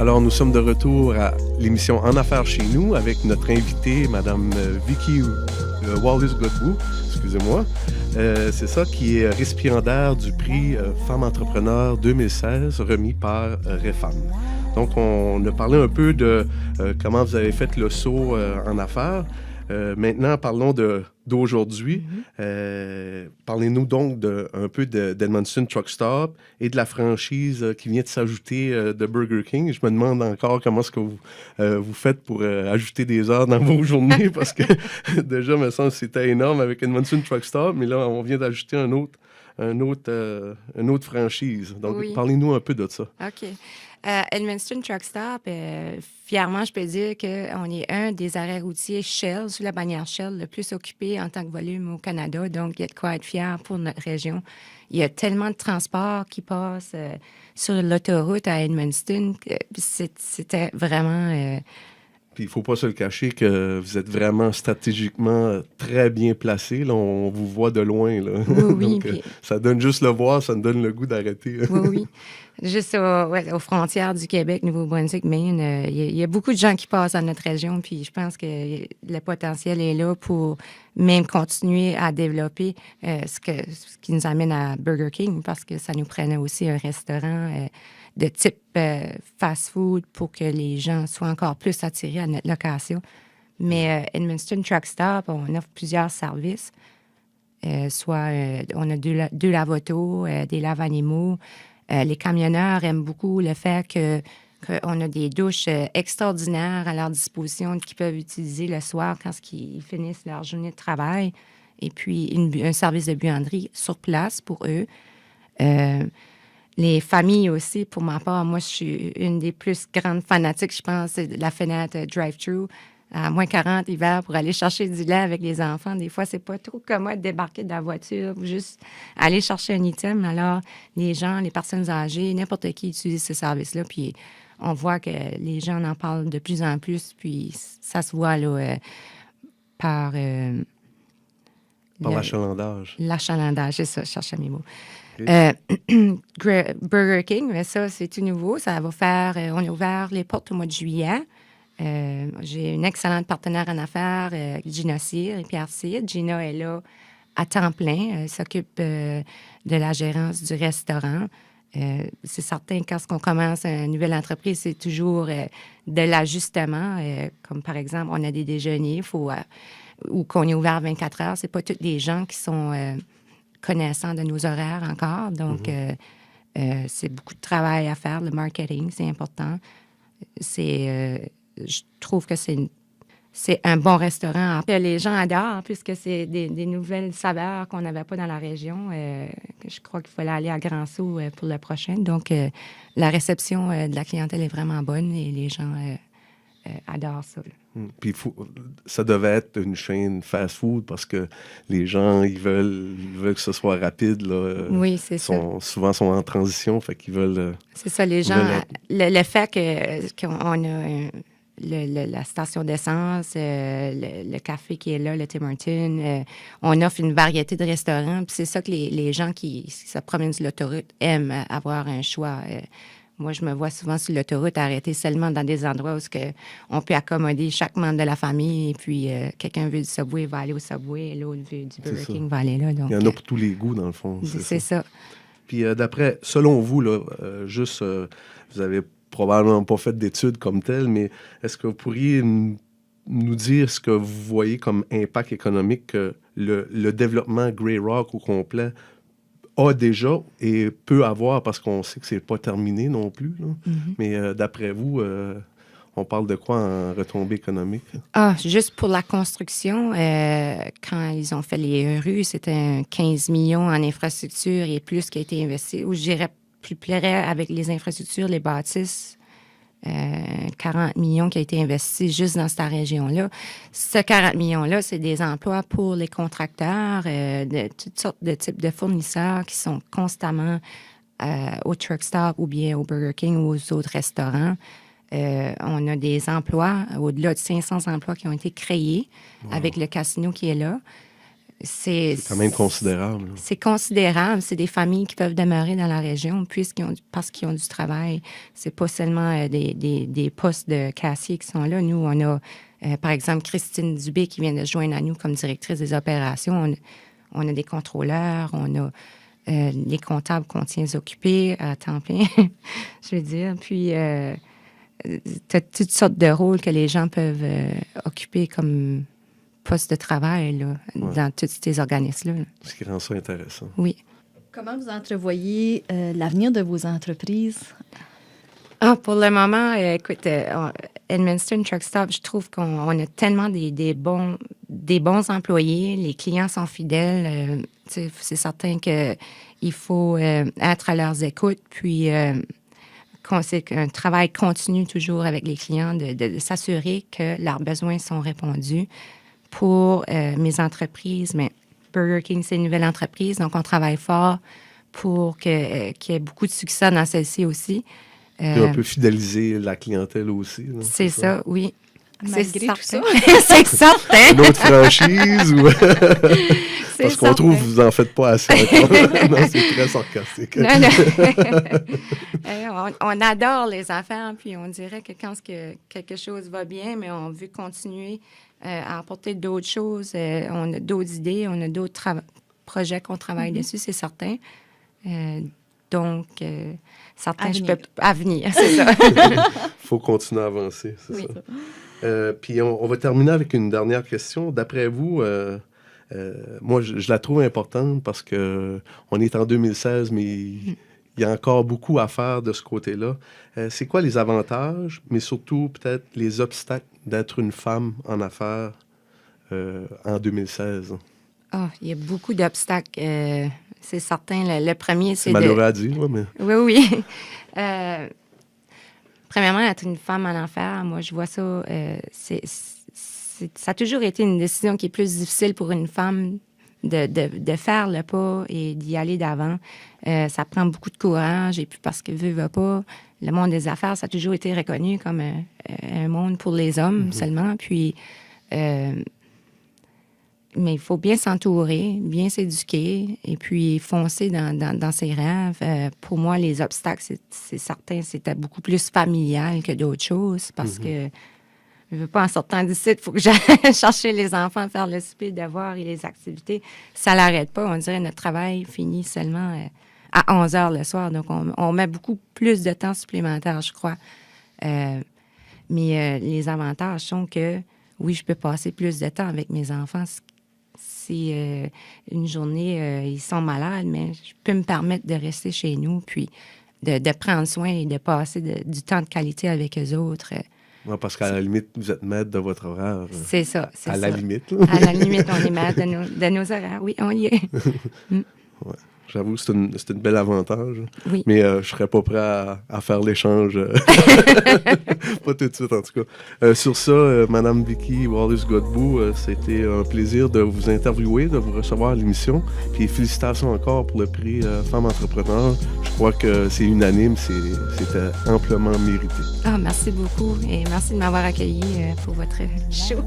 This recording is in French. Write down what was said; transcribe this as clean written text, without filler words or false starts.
Alors, nous sommes de retour à l'émission En Affaires chez nous avec notre invitée, Mme Vicky Wallace-Godbout, excusez-moi. C'est ça, qui est récipiendaire du prix Femme Entrepreneur 2016 remis par Réfam. Donc, on a parlé un peu de comment vous avez fait le saut en affaires. Maintenant, parlons d'aujourd'hui. Parlez-nous donc un peu d'Edmundston Truck Stop et de la franchise qui vient de s'ajouter de Burger King. Je me demande encore comment est-ce que vous faites pour ajouter des heures dans vos journées parce que déjà, me semble que c'était énorme avec Edmundston Truck Stop, mais là, on vient d'ajouter une autre franchise. Donc, oui. Parlez-nous un peu de ça. OK. Edmundston Truck Stop, fièrement, je peux dire qu'on est un des arrêts routiers Shell, sous la bannière Shell, le plus occupé en tant que volume au Canada. Donc, il y a de quoi être fier pour notre région. Il y a tellement de transports qui passent sur l'autoroute à Edmundston. C'était vraiment... Puis il ne faut pas se le cacher que vous êtes vraiment stratégiquement très bien placé. Là, on vous voit de loin. Là. Oui, Donc, puis... ça donne juste le voir, ça nous donne le goût d'arrêter. Oui. Juste aux frontières du Québec, Nouveau-Brunswick, Maine, il y a beaucoup de gens qui passent dans notre région, puis je pense que le potentiel est là pour même continuer à développer ce qui nous amène à Burger King, parce que ça nous prenait aussi un restaurant de type fast-food pour que les gens soient encore plus attirés à notre location. Mais Edmundston Truck Stop, on offre plusieurs services. On a deux lave-autos, des lave-animaux. Les camionneurs aiment beaucoup le fait qu'on a des douches extraordinaires à leur disposition qu'ils peuvent utiliser le soir quand ils finissent leur journée de travail. Et puis, un service de buanderie sur place pour eux. Les familles aussi, pour ma part, moi, je suis une des plus grandes fanatiques, je pense, de la fenêtre drive-thru. À moins 40 hiver pour aller chercher du lait avec les enfants. Des fois, c'est pas trop commode de débarquer de la voiture ou juste aller chercher un item. Alors, les gens, les personnes âgées, n'importe qui utilise ce service-là. Puis, on voit que les gens en parlent de plus en plus. Puis, ça se voit là, par... Par l'achalandage. L'achalandage, c'est ça, je cherchais mes mots. Okay. Burger King, mais ça, c'est tout nouveau. Ça va faire... on a ouvert les portes au mois de juillet. J'ai une excellente partenaire en affaires, Gina Cyr et Pierre Cyr. Gina est là à temps plein. Elle s'occupe de la gérance du restaurant. C'est certain, quand on commence une nouvelle entreprise, c'est toujours de l'ajustement. Comme par exemple, on a des déjeuners ou qu'on est ouvert 24 heures. C'est pas tous les gens qui sont connaissants de nos horaires encore. Donc, c'est beaucoup de travail à faire. Le marketing, c'est important. Je trouve que c'est un bon restaurant. Les gens adorent puisque c'est des nouvelles saveurs qu'on n'avait pas dans la région. Je crois qu'il fallait aller à Grand-Sault pour le prochain. Donc, la réception de la clientèle est vraiment bonne et les gens adorent ça. Puis ça devait être une chaîne fast-food parce que les gens, ils veulent que ce soit rapide. Là. Oui, c'est ça. Souvent, sont en transition, fait qu'ils veulent... c'est ça, les gens... Le fait qu'on a... la station d'essence, le café qui est là, le Tim Hortons. On offre une variété de restaurants. Puis c'est ça que les gens qui se promènent sur l'autoroute aiment, avoir un choix. Moi, je me vois souvent sur l'autoroute arrêter seulement dans des endroits où on peut accommoder chaque membre de la famille. Et puis, quelqu'un veut du Subway, va aller au Subway. L'autre veut du Burger King, va aller là. Donc, il y en a pour tous les goûts, dans le fond. C'est ça. Puis selon vous, là, vous avez probablement pas fait d'études comme telles, mais est-ce que vous pourriez nous dire ce que vous voyez comme impact économique que le développement Grey Rock au complet a déjà et peut avoir, parce qu'on sait que c'est pas terminé non plus. Là. Mais d'après vous, on parle de quoi en retombée économique? Juste pour la construction, quand ils ont fait les rues, c'était 15 millions en infrastructure et plus qui a été investi. Ou je dirais plus près avec les infrastructures, les bâtisses, 40 millions qui a été investi juste dans cette région-là. Ce 40 millions-là, c'est des emplois pour les contracteurs, de toutes sortes de types de fournisseurs qui sont constamment au Truck Stop ou bien au Burger King ou aux autres restaurants. On a des emplois, au-delà de 500 emplois qui ont été créés avec le casino qui est là. C'est quand même considérable. C'est considérable. C'est des familles qui peuvent demeurer dans la région parce qu'ils ont du travail. C'est pas seulement des postes de caissiers qui sont là. Nous, on a, par exemple, Christine Dubé qui vient de se joindre à nous comme directrice des opérations. On a des contrôleurs, on a les comptables qu'on tient occupés à temps plein, je veux dire. Puis, tu as toutes sortes de rôles que les gens peuvent occuper comme poste de travail là, dans tous ces organismes-là. Ce qui rend ça intéressant. Oui. Comment vous entrevoyez l'avenir de vos entreprises? Pour le moment, écoute, Edmundston Truck Stop, je trouve qu'on a tellement des bons employés. Les clients sont fidèles. C'est certain qu'il faut être à leurs écoutes, puis c'est un travail continu toujours avec les clients de s'assurer que leurs besoins sont répondus. Pour mes entreprises, mais Burger King, c'est une nouvelle entreprise, donc on travaille fort pour qu'il y ait beaucoup de succès dans celle-ci aussi. On peut fidéliser la clientèle aussi. Là, c'est ça, oui. Malgré tout ça. C'est certain. Une autre franchise ou... Parce qu'on trouve que vous n'en faites pas assez encore. Non, c'est très sarcastique. Non. On adore les affaires, puis on dirait que quand quelque chose va bien, mais on veut continuer à apporter d'autres choses. On a d'autres idées, on a d'autres projets qu'on travaille dessus, c'est certain. Donc, certains, à venir, c'est ça. Il faut continuer à avancer, c'est oui. Ça. Puis on va terminer avec une dernière question. D'après vous, moi, je la trouve importante parce qu'on est en 2016, mais il y a encore beaucoup à faire de ce côté-là. C'est quoi les avantages, mais surtout peut-être les obstacles d'être une femme en affaires en 2016? Il y a beaucoup d'obstacles. C'est certain. Le premier, c'est malheureux à dire, mais... Oui. Premièrement, être une femme en affaires, moi, je vois ça... ça a toujours été une décision qui est plus difficile pour une femme de faire le pas et d'y aller d'avant. Ça prend beaucoup de courage et puis parce que veut pas, le monde des affaires, ça a toujours été reconnu comme un monde pour les hommes seulement. Puis, mais il faut bien s'entourer, bien s'éduquer et puis foncer dans ses rêves. Pour moi, les obstacles, c'est certain, c'était beaucoup plus familial que d'autres choses parce que je ne veux pas en sortant d'ici, il faut que j'aille chercher les enfants, faire le souper, le devoir et les activités. Ça ne l'arrête pas. On dirait que notre travail finit seulement à 11 heures le soir. Donc, on met beaucoup plus de temps supplémentaire, je crois. Mais les avantages sont que, oui, je peux passer plus de temps avec mes enfants. Si une journée, ils sont malades, mais je peux me permettre de rester chez nous, puis de prendre soin et de passer du temps de qualité avec eux autres. Ouais, parce qu'à la limite, vous êtes maître de votre horaire. C'est ça, c'est ça. À la limite. À la limite, on est maître de nos horaires. Oui, on y est. Ouais. J'avoue, c'est une belle avantage. Oui. Mais je ne serais pas prêt à faire l'échange. Pas tout de suite, en tout cas. Sur ça, Mme Vicky Wallace-Godbout, c'était un plaisir de vous interviewer, de vous recevoir à l'émission. Puis félicitations encore pour le prix Femme Entrepreneur. Je crois que c'est unanime, c'était amplement mérité. Merci beaucoup et merci de m'avoir accueilli pour votre show.